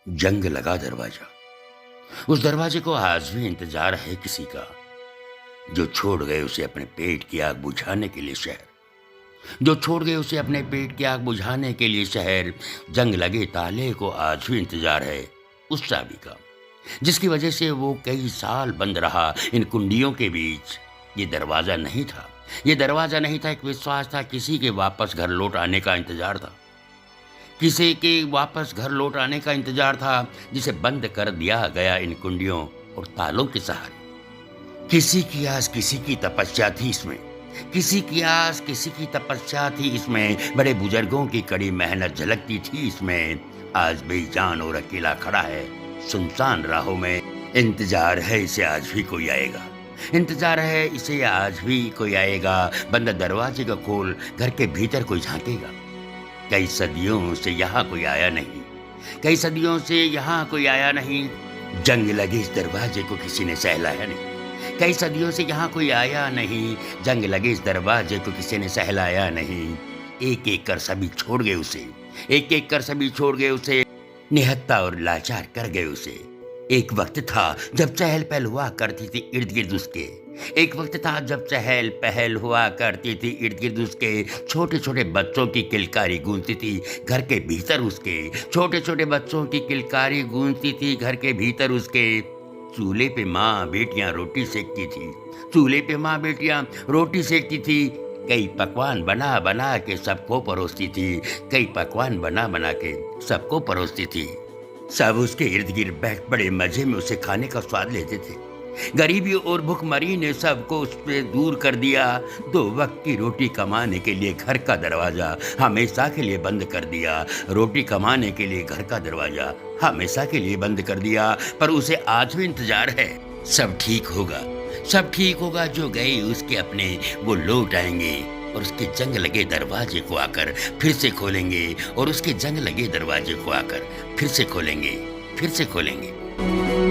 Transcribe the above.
जंग लगा दरवाजा। उस दरवाजे को आज भी इंतजार है किसी का, जो छोड़ गए उसे अपने पेट की आग बुझाने के लिए शहर। जो छोड़ गए उसे अपने पेट की आग बुझाने के लिए शहर। जंग लगे ताले को आज भी इंतजार है उस चाबी का, जिसकी वजह से वो कई साल बंद रहा इन कुंडियों के बीच। ये दरवाजा नहीं था, ये दरवाजा नहीं था, एक विश्वास था, किसी के वापस घर लौट आने का इंतजार था। किसी के वापस घर लौट आने का इंतजार था, जिसे बंद कर दिया गया इन कुंडियों और तालों के सहारे। किसी की आस, किसी की तपस्या थी इसमें, किसी की आस, किसी की तपस्या थी इसमें। बड़े बुजुर्गों की कड़ी मेहनत झलकती थी इसमें। आज बेजान और अकेला खड़ा है सुनसान राहों में। इंतजार है इसे आज भी कोई आएगा, इंतजार है इसे आज भी कोई आएगा। बंद दरवाजे का खोल, घर के भीतर कोई झांकेगा। कई सदियों से यहाँ कोई आया नहीं, कई सदियों से यहाँ कोई आया नहीं। जंग लगे इस दरवाजे को किसी ने सहलाया नहीं, कई सदियों से यहाँ कोई आया नहीं। जंग लगे इस दरवाजे को किसी ने सहलाया नहीं। एक एक कर सभी छोड़ गए उसे, एक एक कर सभी छोड़ गए उसे, निहत्ता और लाचार कर गए उसे। एक वक्त था जब चहल पहल हुआ करती थी इर्द गिर्द उसके, एक वक्त था जब चहल पहल हुआ करती थी इर्द गिर्द उसके। छोटे छोटे बच्चों की किलकारी गूंजती थी घर के भीतर उसके, छोटे छोटे बच्चों की किलकारी गूंजती थी घर के भीतर उसके। चूल्हे पे माँ बेटियां रोटी सेकती थी, चूल्हे पे माँ बेटियां रोटी सेकती थी। कई पकवान बना बना के सबको परोसती थी, कई पकवान बना बना के सबको परोसती थी। सब उसके इर्द गिर्द बैठ बड़े मजे में उसे खाने का स्वाद लेते थे। गरीबी और भुखमरी ने सबको उससे दूर कर दिया। 2 वक्त की रोटी कमाने के लिए घर का दरवाज़ा हमेशा के लिए बंद कर दिया। रोटी कमाने के लिए घर का दरवाज़ा हमेशा के लिए बंद कर दिया। पर उसे आज भी इंतजार है, सब ठीक होगा, सब ठीक होगा। जो गए उसके अपने वो लौट आएंगे और उसके जंग लगे दरवाजे को आकर फिर से खोलेंगे, और उसके जंग लगे दरवाजे को आकर फिर से खोलेंगे, फिर से खोलेंगे।